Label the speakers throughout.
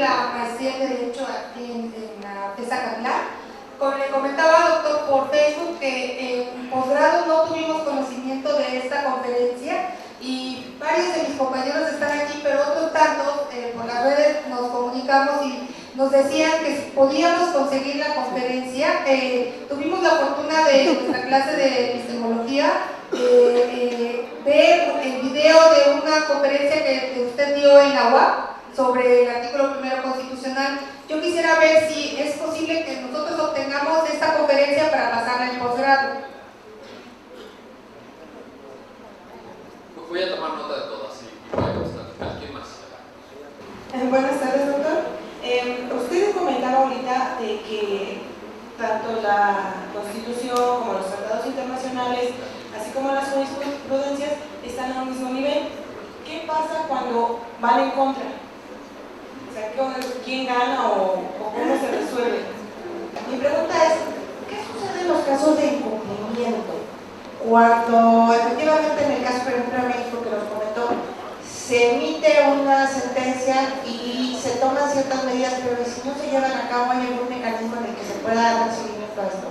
Speaker 1: la maestría en Derecho aquí en la FES Acatlán. Como le comentaba, doctor, por Facebook que en posgrado no tuvimos conocimiento de esta conferencia y varios de mis compañeros están aquí, pero otros tantos por las redes nos comunicamos y nos decían que podíamos conseguir la conferencia. Tuvimos la fortuna de nuestra clase de epistemología ver el video de una conferencia que usted dio en la UAP sobre el artículo primero constitucional. Yo quisiera ver si es posible que nosotros obtengamos esta conferencia para pasarla en posgrado.
Speaker 2: Voy a tomar nota de todas, sí. ¿Quién más?
Speaker 3: Buenas tardes, doctor. Usted comentaba ahorita de que tanto la Constitución como los tratados internacionales, así como las jurisprudencias, están a un mismo nivel. ¿Qué pasa cuando van en contra? O sea, ¿quién gana o cómo se resuelve? Mi pregunta es, ¿qué sucede en los casos de incumplimiento? Cuando efectivamente en el caso, por ejemplo, de México, que nos comentó, se emite una sentencia y se toman ciertas medidas, pero si no se llevan a cabo, ¿hay algún mecanismo en el que se pueda dar seguimiento a esto?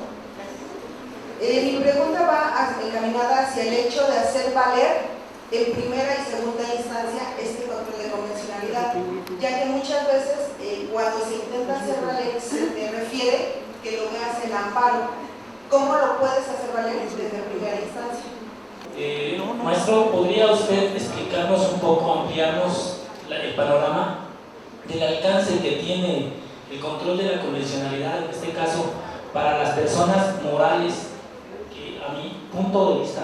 Speaker 3: Mi pregunta va encaminada hacia el hecho de hacer valer en primera y segunda instancia este control de convencionalidad, ya que muchas veces cuando se intenta hacer valer se te refiere que lo veas en amparo. ¿Cómo lo puedes hacer valer desde primera instancia?
Speaker 4: Maestro, ¿podría usted explicarnos un poco, ampliarnos el panorama del alcance que tiene el control de la convencionalidad, en este caso, para las personas morales que, a mi punto de vista,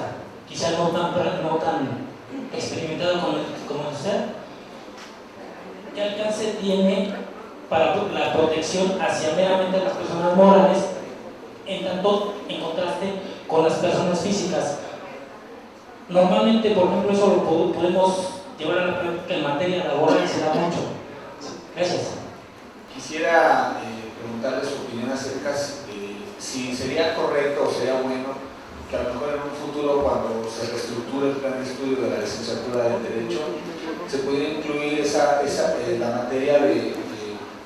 Speaker 4: quizás no tan experimentado como usted? ¿Qué alcance tiene para la protección hacia meramente las personas morales, en tanto en contraste con las personas físicas? Normalmente, por ejemplo, eso lo podemos llevar a la práctica en materia laboral y se da mucho. Gracias.
Speaker 5: Quisiera preguntarle su opinión acerca de si sería correcto o sería bueno que a lo mejor en un futuro, cuando se reestructure el plan de estudio de la licenciatura en Derecho, se pudiera incluir la materia de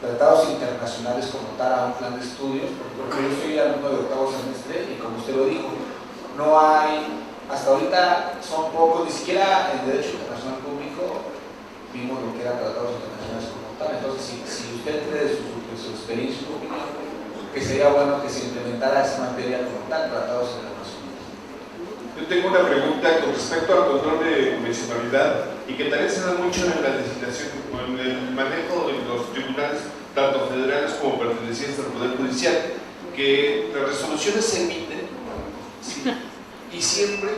Speaker 5: tratados internacionales como tal a un plan de estudios, porque yo soy alumno de octavo semestre y como usted lo dijo, no hay, hasta ahorita son pocos, ni siquiera en Derecho Internacional Público vimos lo que eran tratados internacionales como tal. Entonces, si usted cree de su experiencia y su opinión, que sería bueno que se implementara esa materia como tal, tratados internacionales.
Speaker 6: Yo tengo una pregunta con respecto al control de convencionalidad y que también se da mucho en la legislación, en el manejo de los tribunales, tanto federales como pertenecientes al Poder Judicial, que las resoluciones se emiten, ¿sí? Y siempre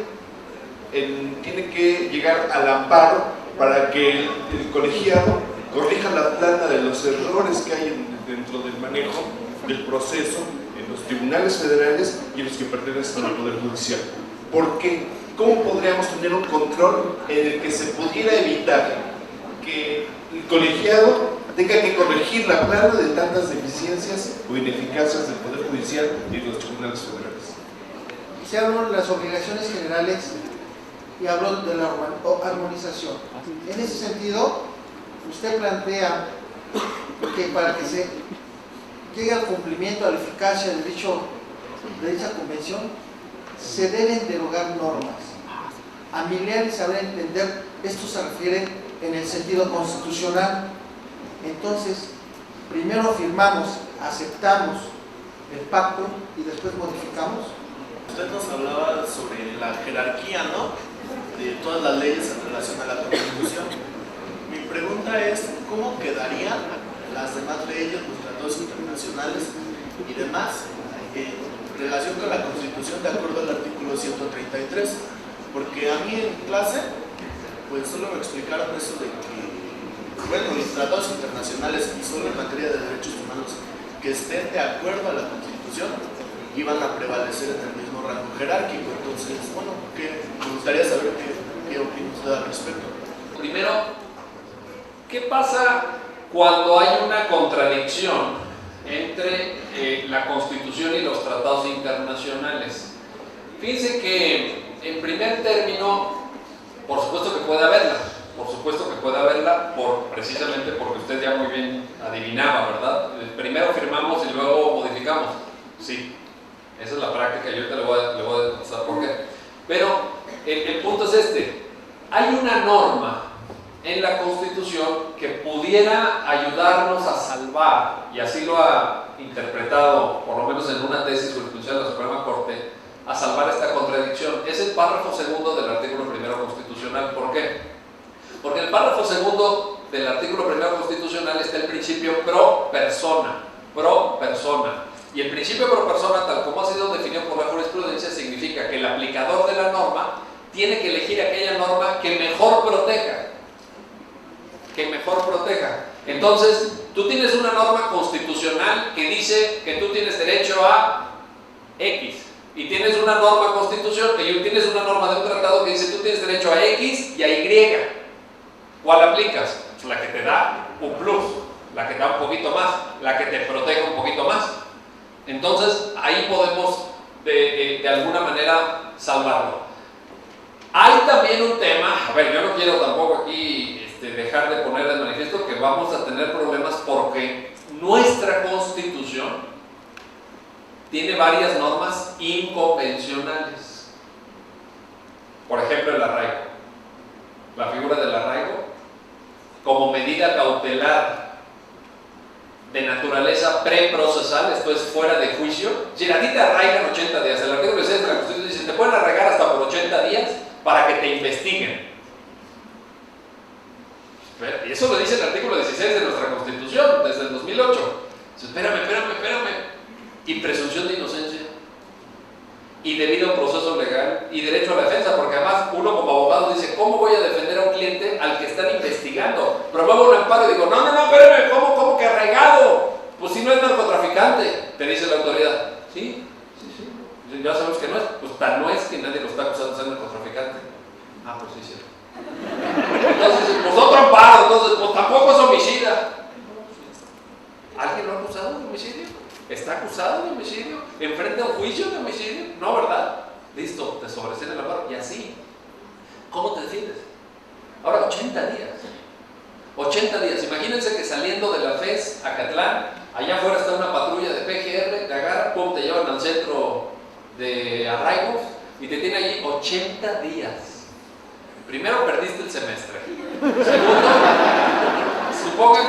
Speaker 6: tiene que llegar al amparo para que el colegiado corrija la plana de los errores que hay dentro del manejo del proceso en los tribunales federales y en los que pertenecen al Poder Judicial. ¿Por qué? ¿Cómo podríamos tener un control en el que se pudiera evitar que el colegiado tenga que corregir la plana de tantas deficiencias o ineficacias del Poder Judicial y de los tribunales federales?
Speaker 7: Se hablan de las obligaciones generales y hablo de la armonización. En ese sentido, usted plantea que para que se llegue al cumplimiento, a la eficacia de dicha convención, se deben derogar normas. A mi leer y saber entender, esto se refiere en el sentido constitucional. Entonces, primero firmamos, aceptamos el pacto y después modificamos.
Speaker 8: Usted nos hablaba sobre la jerarquía, ¿no?, de todas las leyes en relación a la Constitución. Mi pregunta es, ¿cómo quedarían las demás leyes, los tratados internacionales y demás en relación con la Constitución de acuerdo al artículo 133? Porque a mí en clase, pues solo me explicaron eso de que, bueno, los tratados internacionales y solo en materia de derechos humanos que estén de acuerdo a la Constitución iban a prevalecer en el mismo rango jerárquico. Entonces, bueno, me gustaría saber qué opina usted al respecto.
Speaker 2: Primero, ¿qué pasa cuando hay una contradicción entre la Constitución y los tratados internacionales? Fíjense que, en primer término, por supuesto que puede haberla, por supuesto que puede haberla, precisamente porque usted ya muy bien adivinaba, ¿verdad? Primero firmamos y luego modificamos. Sí, esa es la práctica y ahorita le voy a contestar por qué. Pero el punto es este: hay una norma en la Constitución que pudiera ayudarnos a salvar, y así lo ha interpretado, por lo menos en una tesis jurisprudencial de la Suprema Corte, a salvar esta contradicción. Es el párrafo segundo del artículo primero constitucional. ¿Por qué? Porque en el párrafo segundo del artículo primero constitucional está el principio pro persona. Y el principio pro persona, tal como ha sido definido por la jurisprudencia, significa que el aplicador de la norma tiene que elegir aquella norma que mejor proteja. Entonces, tú tienes una norma constitucional que dice que tú tienes derecho a X, y tienes una norma tienes una norma de un tratado que dice tú tienes derecho a X y a Y. ¿Cuál aplicas? Pues la que te da un plus, la que te da un poquito más, la que te protege un poquito más. Entonces, ahí podemos de alguna manera salvarlo. Hay también un tema, a ver, yo no quiero tampoco aquí dejar de poner de manifiesto que vamos a tener problemas porque nuestra Constitución tiene varias normas inconvencionales. Por ejemplo, el arraigo. La figura del arraigo como medida cautelar de naturaleza preprocesal, esto es fuera de juicio. Si a ti te arraigan 80 días, el artículo 16 de la Constitución dice te pueden arraigar hasta por 80 días para que te investiguen. Y eso lo dice el artículo 16 de nuestra Constitución, desde el 2008. Espérame. Y presunción de inocencia. Y debido proceso legal. Y derecho a la defensa, porque además uno como abogado dice, ¿cómo voy a defender a un cliente al que están investigando? Promuevo un amparo y digo, no, espérame, ¿cómo que arraigado? Pues si no es narcotraficante, te dice la autoridad. ¿Sí? Ya sabemos que no es. Pues tan no es que nadie lo está acusando de ser narcotraficante. Ah, pues sí, cierto. Entonces, pues otro amparo, entonces, pues tampoco es homicida. ¿Alguien lo ha acusado de homicidio? ¿Está acusado de homicidio? ¿Enfrenta un juicio de homicidio? No, ¿verdad? Listo, te sobresale el amparo. Y así, ¿cómo te defiendes? Ahora, 80 días. 80 días. Imagínense que saliendo de la FES, Acatlán, allá afuera está una patrulla de PGR, te agarran, pum, te llevan al centro de arraigos y te tiene allí 80 días. Primero, perdiste el semestre. Segundo,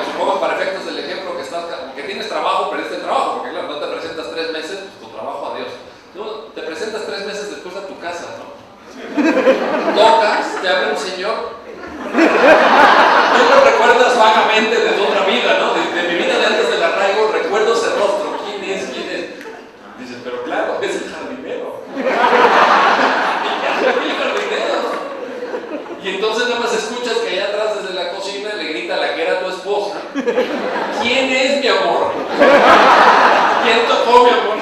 Speaker 2: supongan para efectos del ejemplo que tienes trabajo, perdiste el trabajo, porque claro, no te presentas 3 meses, pues tu trabajo, adiós. No, te presentas 3 meses después a tu casa, ¿no? Tocas, te abre un señor. Tú lo recuerdas vagamente de tu otra vida, ¿no? De mi vida de antes del arraigo, recuerdo ese rostro. ¿Quién es? Dices, pero claro, es el jardinero. Y entonces nada más escuchas que allá atrás desde la cocina le grita a la que era tu esposa, ¿quién es, mi amor? ¿Quién tocó, mi amor?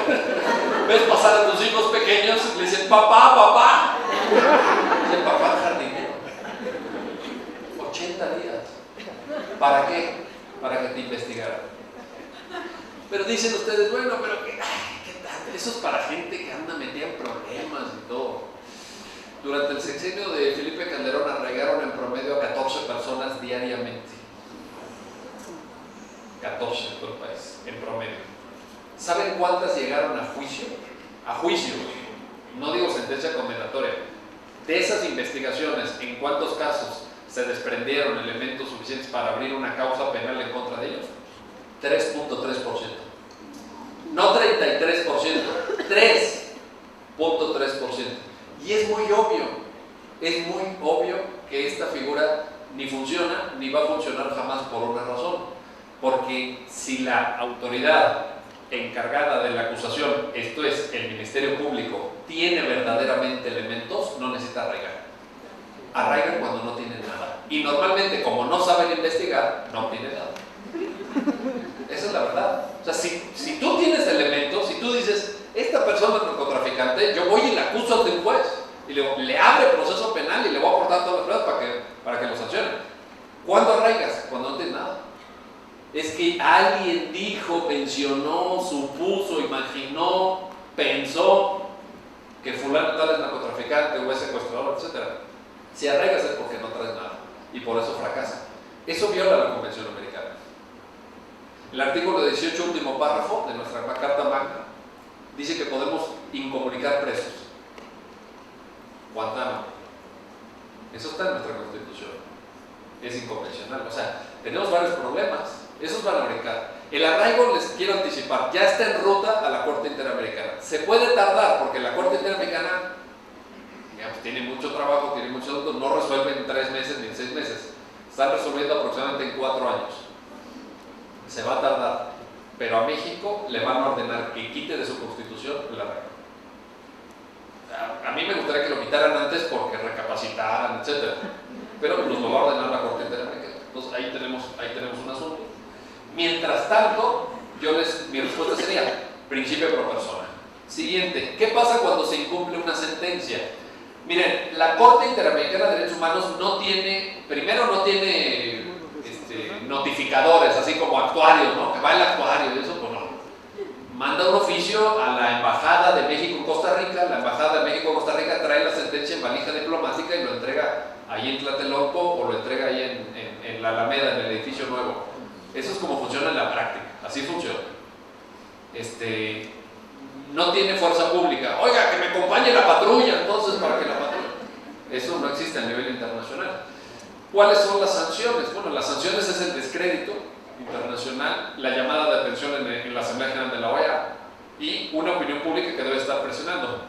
Speaker 2: Ves pasar a tus hijos pequeños y le dicen, papá. Dice, papá jardinero. 80 días. ¿Para qué? Para que te investigaran. Pero dicen ustedes, bueno, pero ¿qué tal? Eso es para gente que anda metida en problemas y todo. Durante el sexenio de Felipe Calderón arraigaron en promedio a 14 personas diariamente. 14 en todo el país, en promedio. ¿Saben cuántas llegaron a juicio? A juicio, no digo sentencia condenatoria. De esas investigaciones, ¿en cuántos casos se desprendieron elementos suficientes para abrir una causa penal en contra de ellos? 3.3%. No 33%, 3.3%. Y es muy obvio que esta figura ni funciona ni va a funcionar jamás por una razón. Porque si la autoridad encargada de la acusación, esto es el Ministerio Público, tiene verdaderamente elementos, no necesita arraigar. Arraigan cuando no tienen nada. Y normalmente, como no saben investigar, no tienen nada. Esa es la verdad. O sea, si tú tienes elementos, si tú dices, esta persona es narcotraficante, yo voy y la acuso ante un juez y le abre proceso penal y le voy a aportar todas las pruebas para que lo sancionen. ¿Cuándo arraigas? Cuando no tienes nada. Es que alguien dijo, mencionó, supuso, imaginó, pensó que fulano tal es narcotraficante o es secuestrador, etc. Si arraigas es porque no traes nada y por eso fracasa. Eso viola la Convención Americana. El artículo 18, último párrafo de nuestra Carta Magna, dice que podemos incomunicar presos. Guantánamo. Eso está en nuestra Constitución. Es inconvencional. O sea, tenemos varios problemas. Esos van a brincar. El arraigo, les quiero anticipar, ya está en ruta a la Corte Interamericana. Se puede tardar porque la Corte Interamericana digamos, tiene mucho trabajo, tiene mucho asunto, no resuelve en 3 meses ni en 6 meses. Están resolviendo aproximadamente en 4 años. Se va a tardar. Pero a México le van a ordenar que quite de su Constitución el arraigo. A mí me gustaría que lo quitaran antes porque recapacitaran, etc. Pero nos lo va a ordenar la Corte Interamericana. Entonces ahí tenemos un asunto. Mientras tanto, mi respuesta sería principio pro persona. Siguiente, ¿qué pasa cuando se incumple una sentencia? Miren, la Corte Interamericana de Derechos Humanos no tiene notificadores, así como actuarios, ¿no? Que va el actuario y eso, pues no. Manda un oficio a la Embajada de México en Costa Rica, la Embajada de México en Costa Rica trae la sentencia en valija diplomática y lo entrega ahí en Tlatelolco o lo entrega ahí en la Alameda, en el edificio nuevo. Eso es como funciona en la práctica, así funciona. No tiene fuerza pública. Oiga, que me acompañe la patrulla, entonces, ¿para qué la patrulla? Eso no existe a nivel internacional. ¿Cuáles son las sanciones? Bueno, las sanciones es el descrédito internacional, la llamada de atención en la Asamblea General de la OEA y una opinión pública que debe estar presionando.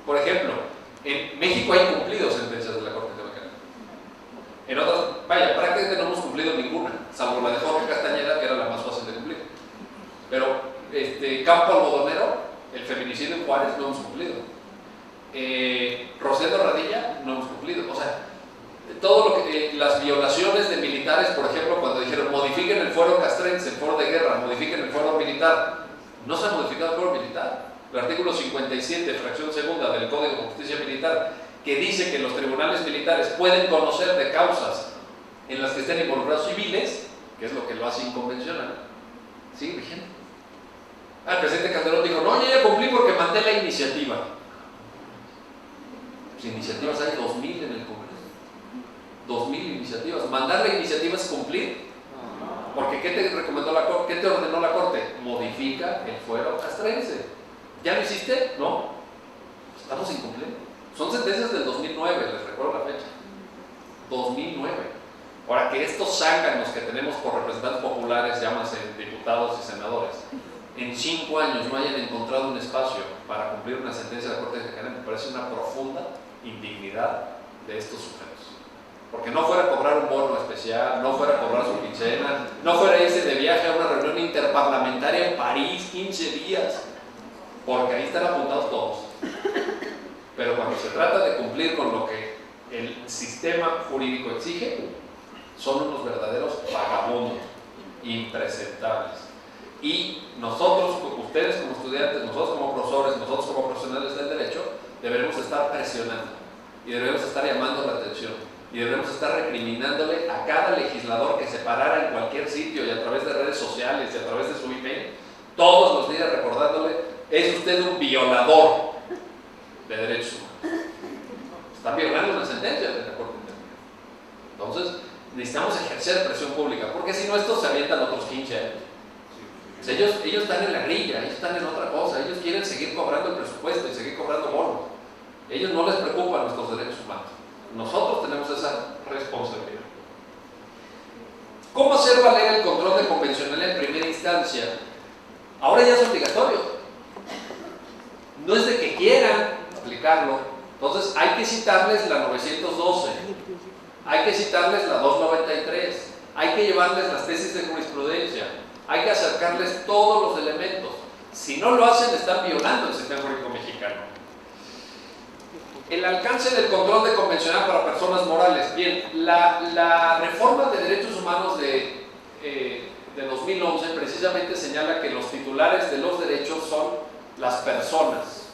Speaker 2: Por ejemplo, en México hay incumplido sentencias de la Corte Interamericana. En otras, prácticamente no hemos cumplido ninguna, salvo la de Jorge Castañeda, que era la más fácil de cumplir. Pero Campo Algodonero, el feminicidio en Juárez, no hemos cumplido. Rosendo Radilla, no hemos cumplido. O sea, todo lo que las violaciones de militares, por ejemplo, cuando dijeron modifiquen el fuero castrense, el fuero de guerra, modifiquen el fuero militar, no se ha modificado el fuero militar. El artículo 57, fracción segunda del Código de Justicia Militar, que dice que los tribunales militares pueden conocer de causas en las que estén involucrados civiles, que es lo que lo hace inconvencional, sigue vigente. El presidente Calderón dijo, no, yo ya cumplí porque mandé la iniciativa. Pues iniciativas hay 2000 en el Congreso. 2000 iniciativas. Mandar la iniciativa es cumplir. Porque ¿qué te recomendó la Corte? ¿Qué te ordenó la Corte? Modifica el fuero castrense. ¿Ya lo hiciste? No. Estamos incumpliendo. Son sentencias del 2009, les recuerdo la fecha. 2009. Ahora, que estos zánganos que tenemos por representantes populares, llámase diputados y senadores, en 5 años no hayan encontrado un espacio para cumplir una sentencia de la Corte Interamericana, me parece una profunda indignidad de estos sujetos. Porque no fuera a cobrar un bono especial, no fuera a cobrar su quincena, no fuera a irse de viaje a una reunión interparlamentaria en París, 15 días, porque ahí están apuntados todos. Pero cuando se trata de cumplir con lo que el sistema jurídico exige, son unos verdaderos vagabundos, impresentables. Y nosotros, ustedes como estudiantes, nosotros como profesores, nosotros como profesionales del derecho, debemos estar presionando y debemos estar llamando la atención y debemos estar recriminándole a cada legislador que se parara en cualquier sitio y a través de redes sociales y a través de su email, todos los días recordándole, es usted un violador de derechos humanos. Está violando una sentencia de la Corte Interamericana. Entonces, necesitamos ejercer presión pública, porque si no, estos se avientan otros 15 años. O sea, ellos están en la grilla, ellos están en otra cosa, ellos quieren seguir cobrando el presupuesto y seguir cobrando bonos. Ellos no les preocupan nuestros derechos humanos. Nosotros tenemos esa responsabilidad. ¿Cómo hacer valer el control de convencionalidad en primera instancia? Ahora ya es obligatorio. No es de que quieran aplicarlo. Entonces hay que citarles la 912, hay que citarles la 293, hay que llevarles las tesis de jurisprudencia, hay que acercarles todos los elementos. Si no lo hacen, están violando el sistema jurídico mexicano. El alcance del control de convencional para personas morales. Bien, la reforma de derechos humanos de 2011 precisamente señala que los titulares de los derechos son las personas.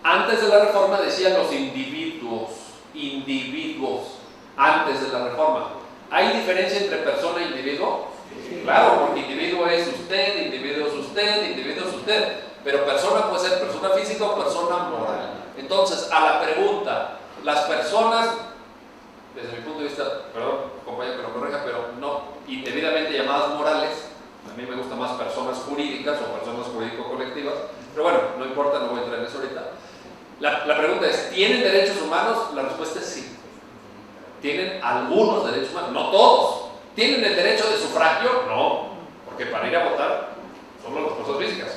Speaker 2: Antes de la reforma decían los individuos, antes de la reforma. ¿Hay diferencia entre persona e individuo? Claro, porque individuo es usted, individuo es usted, individuo es usted. Pero persona puede ser persona física o persona moral. Entonces, a la pregunta, las personas, desde mi punto de vista, perdón, compañero que lo corrija, pero no indebidamente llamadas morales, a mí me gustan más personas jurídicas o personas jurídico-colectivas, pero bueno, no importa, no voy a entrar en eso ahorita. La pregunta es, ¿tienen derechos humanos? La respuesta es sí. Tienen algunos derechos humanos, no todos. ¿Tienen el derecho de sufragio? No, porque para ir a votar somos las personas físicas.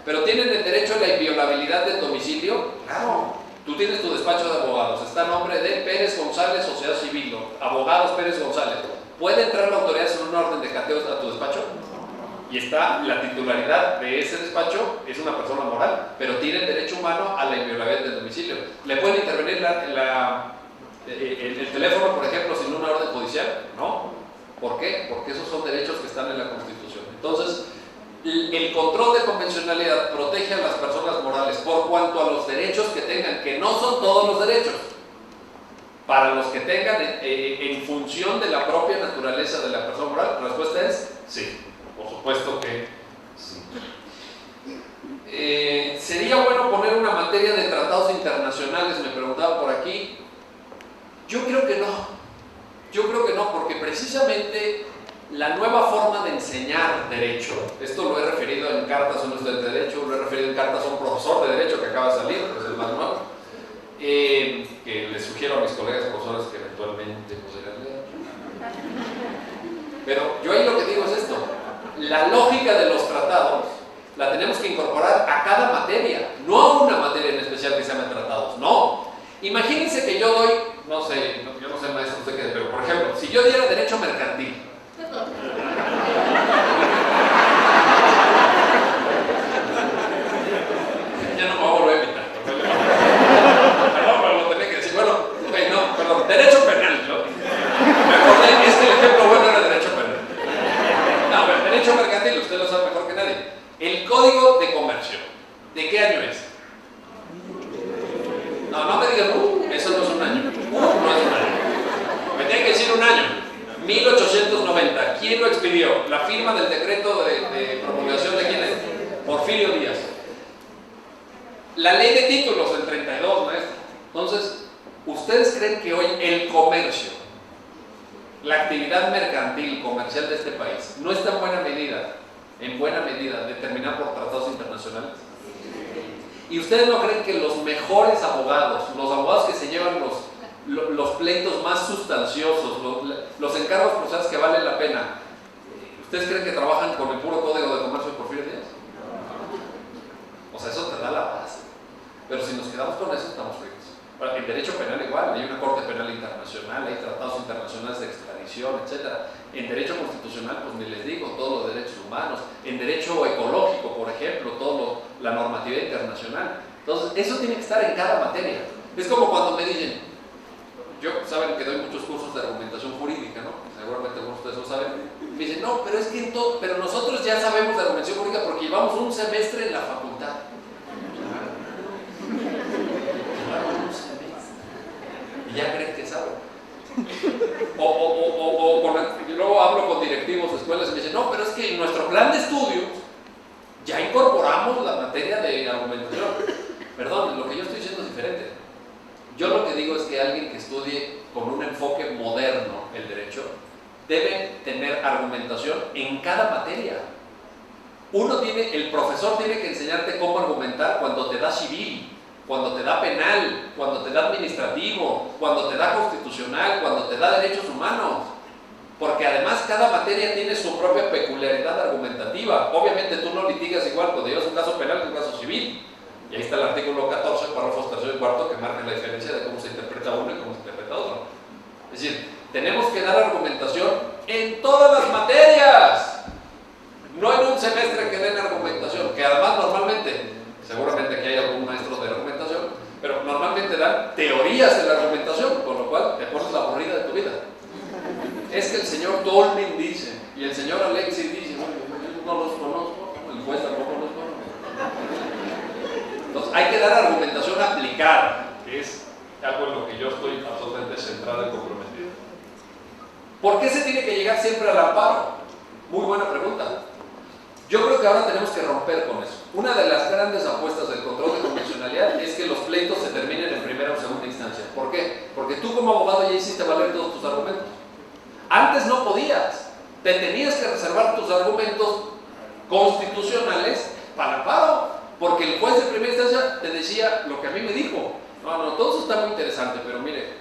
Speaker 2: ¿Pero tienen el derecho a la inviolabilidad del domicilio? Claro. Tú tienes tu despacho de abogados, está a nombre de Pérez González, Sociedad Civil, Abogados Pérez González. ¿Puede entrar la autoridad sin una orden de cateo a tu despacho? Y está la titularidad de ese despacho, es una persona moral, pero tiene el derecho humano a la inviolabilidad del domicilio. ¿Le pueden intervenir el teléfono, por ejemplo, sin una orden judicial? No. ¿Por qué? Porque esos son derechos que están en la Constitución. Entonces, el control de convencionalidad protege a las personas morales por cuanto a los derechos que tengan, que no son todos los derechos. Para los que tengan en función de la propia naturaleza de la persona moral, la respuesta es sí. Por supuesto que sí. ¿Sería bueno poner una materia de tratados internacionales? Me preguntaban por aquí. Yo creo que no. Yo creo que no, porque precisamente la nueva forma de enseñar derecho, esto lo he referido en cartas a un estudiante de derecho, lo he referido en cartas a un profesor de derecho que acaba de salir, que es el más nuevo, que les sugiero a mis colegas profesores que eventualmente pudieran leer. Pero yo ahí lo que digo es esto: la lógica de los tratados la tenemos que incorporar a cada materia, no a una materia en especial que se llame tratados, no. Imagínense que yo doy, no sé, yo no sé maestro usted qué, pero por ejemplo, si yo diera derecho mercantil, ya no me voy a volver a invitar. Perdón, pero lo tenía que decir. Bueno, okay, no, perdón, derecho penal, ¿no? Me acordé, es que el ejemplo bueno era derecho penal. No, pero derecho mercantil, usted lo sabe mejor que nadie. El Código de Comercio, ¿de qué año es? No me digas, eso no es un año. No es un año. Me tiene que decir un año. 1890. ¿Quién lo expidió? La firma del decreto de promulgación de quién es? Porfirio Díaz. La ley de títulos del 32, maestro. Entonces, ¿ustedes creen que hoy el comercio, la actividad mercantil, comercial de este país, no está en buena medida, determinada por tratados internacionales? ¿Y ustedes no creen que los mejores abogados, los abogados que se llevan los pleitos más sustanciosos, los encargos procesales que valen la pena, ustedes creen que trabajan con el puro Código de Comercio de Porfirio Díaz? O sea, eso te da la base. Pero si nos quedamos con eso, estamos fritos. En derecho penal igual, hay una Corte Penal Internacional, hay tratados internacionales de extradición, etc. En derecho constitucional, pues ni les digo, todos los derechos humanos. En derecho ecológico, por ejemplo, toda la normatividad internacional. Entonces, eso tiene que estar en cada materia. Es como cuando me dicen, saben que doy muchos cursos de argumentación jurídica, ¿no? Seguramente algunos de ustedes lo saben. Me dicen, no, pero es que pero nosotros ya sabemos de argumentación jurídica porque llevamos un semestre en la facultad. Y ya creen que saben. Luego hablo con directivos de escuelas y me dicen, no, pero es que en nuestro plan de estudios ya incorporamos la materia de argumentación. Perdón, lo que yo estoy diciendo es diferente. Yo lo que digo es que alguien que estudie con un enfoque moderno el derecho debe tener argumentación en cada materia. El profesor tiene que enseñarte cómo argumentar cuando te da civil, cuando te da penal, cuando te da administrativo, cuando te da constitucional, cuando te da derechos humanos. Porque además cada materia tiene su propia peculiaridad argumentativa. Obviamente tú no litigas igual cuando llevas un caso penal que un caso civil. Y ahí está el artículo 14, párrafos 3 y 4, que marca la diferencia de cómo se interpreta uno y cómo se interpreta otro. Es decir, tenemos que dar argumentación en todas las materias. No en un semestre que den argumentación, que además normalmente, seguramente aquí hay algún maestro de argumentación, pero normalmente dan teorías de la argumentación, con lo cual te pones la aburrida de tu vida. Es que el señor Dolmen dice, y el señor Alexi dice, no los conozco, el juez tampoco los conozco. Entonces hay que dar argumentación aplicada, que es algo en lo que yo estoy absolutamente centrado y comprometido. ¿Por qué se tiene que llegar siempre al amparo? Muy buena pregunta. Yo creo que ahora tenemos que romper con eso. Una de las grandes apuestas del control de convencionalidad es que los pleitos se terminen en primera o segunda instancia. ¿Por qué? porque tú como abogado ya hiciste valer todos tus argumentos. Antes no podías, te tenías que reservar tus argumentos constitucionales para el amparo, porque el juez de primera instancia te decía lo que a mí me dijo. No, todo eso está muy interesante, pero mire,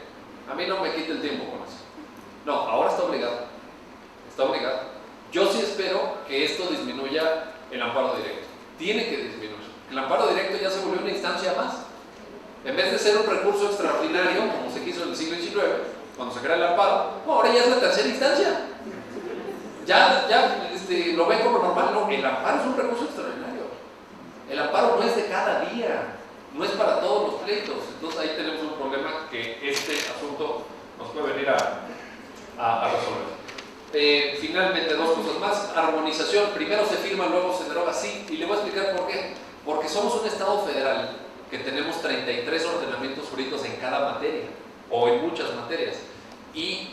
Speaker 2: a mí no me quite el tiempo con eso. No, ahora está obligado. Está obligado. Yo sí espero que esto disminuya el amparo directo. Tiene que disminuir. El amparo directo ya se volvió una instancia más. En vez de ser un recurso extraordinario, como se quiso en el siglo XIX, cuando se crea el amparo, no, ahora ya es la tercera instancia. Ya lo ven como normal. No, el amparo es un recurso extraordinario. El amparo no es de cada día, no es para todos los pleitos. Entonces ahí tenemos un problema que este asunto nos puede venir a resolver. Finalmente, dos cosas más. Armonización. Primero se firma, luego se deroga. Sí, y le voy a explicar por qué. Porque somos un Estado federal que tenemos 33 ordenamientos jurídicos en cada materia, o en muchas materias. Y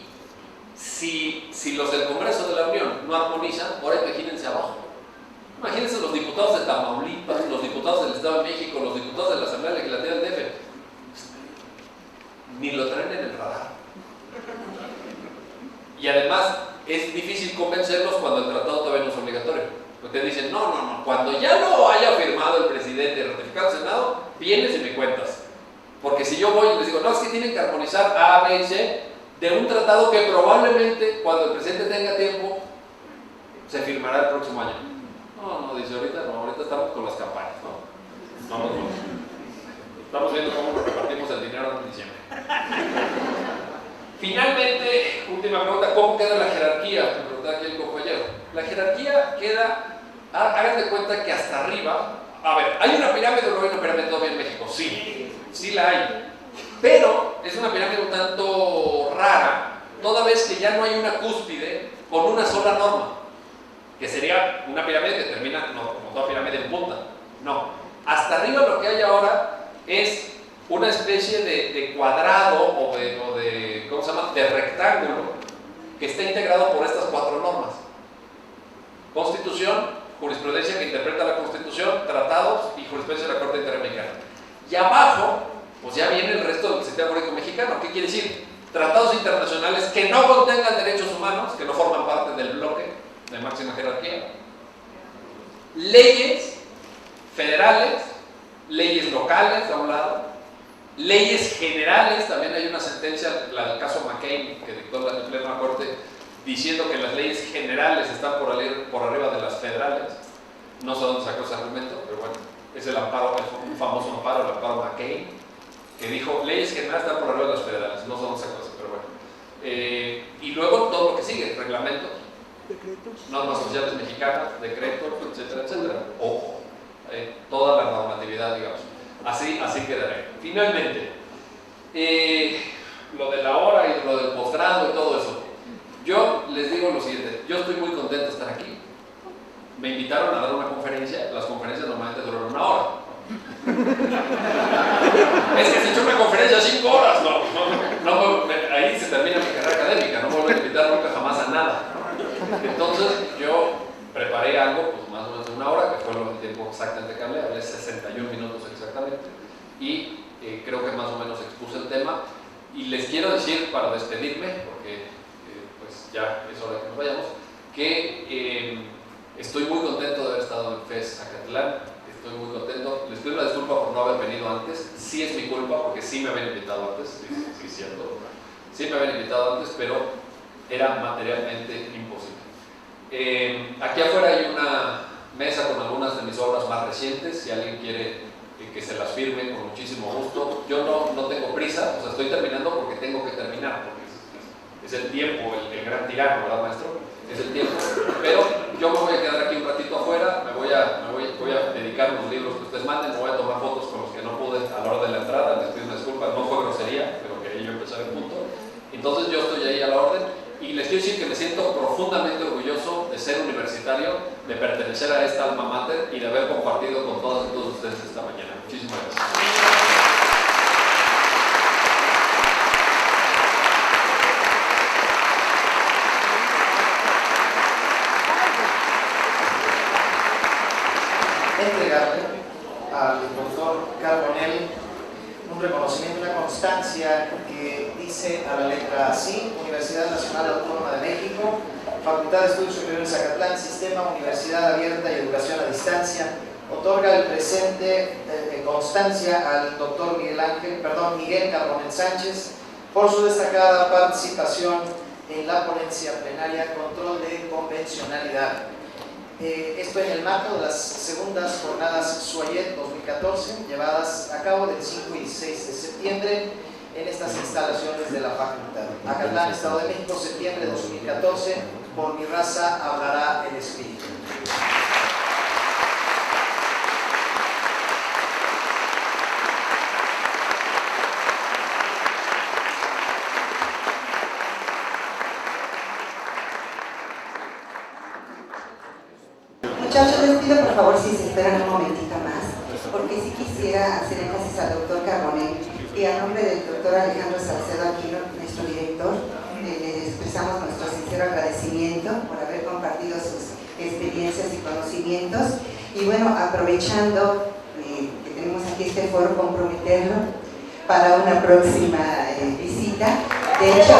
Speaker 2: si los del Congreso de la Unión no armonizan, ahora imagínense abajo. Imagínense los diputados de Tamaulipas, los diputados del Estado de México, los diputados de la Asamblea Legislativa del DF. Ni lo traen en el radar. Y además es difícil convencerlos cuando el tratado todavía no es obligatorio. Porque te dicen, no, cuando ya lo haya firmado el presidente y ratificado el Senado, vienes y me cuentas. Porque si yo voy y les digo, no, es que tienen que armonizar A, B y C de un tratado que probablemente cuando el presidente tenga tiempo se firmará el próximo año. No, dice ahorita estamos con las campañas, no nos vamos. Estamos viendo cómo nos repartimos el dinero en diciembre. Finalmente, última pregunta, ¿cómo queda la jerarquía? Me preguntaba aquí el compañero. La jerarquía queda, hagan de cuenta que hasta arriba, a ver, ¿hay una pirámide o no hay una pirámide todavía en México? Sí la hay. Pero es una pirámide un tanto rara, toda vez que ya no hay una cúspide con una sola norma, que sería una pirámide que termina, no, como toda pirámide en punta. No. Hasta arriba lo que hay ahora es una especie de cuadrado o de ¿cómo se llama?, de rectángulo que está integrado por estas 4 normas: Constitución, jurisprudencia que interpreta la Constitución, tratados y jurisprudencia de la Corte Interamericana. Y abajo, pues ya viene el resto del sistema jurídico mexicano. ¿Qué quiere decir? Tratados internacionales que no contengan derechos humanos, que no forman parte del bloque de máxima jerarquía. Leyes federales, leyes locales a un lado, leyes generales. También hay una sentencia, la del caso McCain, que dictó el Pleno de la Corte, diciendo que las leyes generales están por arriba de las federales. No sé dónde sacó ese argumento, pero bueno, es el amparo, es un famoso amparo, el amparo McCain, que dijo leyes generales están por arriba de las federales. No sé dónde sacó eso, pero bueno. Y luego todo lo que sigue, reglamentos, normas sociales mexicanas, decretos, etcétera, etcétera. O toda la normatividad, digamos. Así quedará. Finalmente, lo de la hora y lo del posgrado y todo eso. Yo les digo lo siguiente, yo estoy muy contento de estar aquí. Me invitaron a dar una conferencia, las conferencias normalmente duran 1 hora. Es que se echó una conferencia 5 horas, ahí se termina mi carrera académica, no me vuelven a invitar nunca jamás a nada. Entonces yo preparé algo, pues más o menos de 1 hora, que fue el tiempo exactamente que hablé 61 minutos exactamente, y creo que más o menos expuse el tema. Y les quiero decir, para despedirme, porque pues ya es hora de que nos vayamos, que estoy muy contento de haber estado en FES Acatlán. Estoy muy contento. Les pido una disculpa por no haber venido antes. Sí es mi culpa, porque sí me habían invitado antes, sí es cierto. Sí me habían invitado antes, pero era materialmente imposible. Aquí afuera hay una mesa con algunas de mis obras más recientes. Si alguien quiere que se las firme, con muchísimo gusto. Yo no tengo prisa, o sea, estoy terminando porque tengo que terminar, porque es el tiempo, el gran tirano, ¿verdad, maestro? Es el tiempo. Pero yo me voy a quedar aquí un ratito afuera, voy a dedicar los libros que ustedes manden, me voy a tomar fotos con los que no pude a la hora de la entrada. Les pido una disculpa, no fue grosería, pero quería yo empezar el punto. Entonces yo estoy ahí a la orden y les quiero decir que me siento profundamente orgulloso de ser universitario, de pertenecer a esta alma mater y de haber compartido con todas y todos ustedes esta mañana. Muchísimas gracias.
Speaker 7: Entregarle al doctor Carbonell
Speaker 9: un reconocimiento, una constancia que dice a la letra así: Universidad Nacional Autónoma de México, Facultad de Estudios Superiores Zacatlán, Sistema Universidad Abierta y Educación a Distancia, otorga el presente constancia al doctor Miguel Carbonell Sánchez por su destacada participación en la ponencia plenaria Control de Convencionalidad. Esto en el marco de las segundas jornadas SUAYET 2014, llevadas a cabo del 5 y 6 de septiembre en estas instalaciones de la facultad. Acatlán, Estado de México, septiembre de 2014, por mi raza hablará el espíritu.
Speaker 10: Muchachos, les pido por favor si se esperan un momentito más, porque sí quisiera hacer énfasis al doctor Carbonell y a nombre del doctor Alejandro Salcedo Aquino, nuestro director, le expresamos nuestro sincero agradecimiento por haber compartido sus experiencias y conocimientos. Y bueno, aprovechando que tenemos aquí este foro, comprometerlo para una próxima visita. De hecho,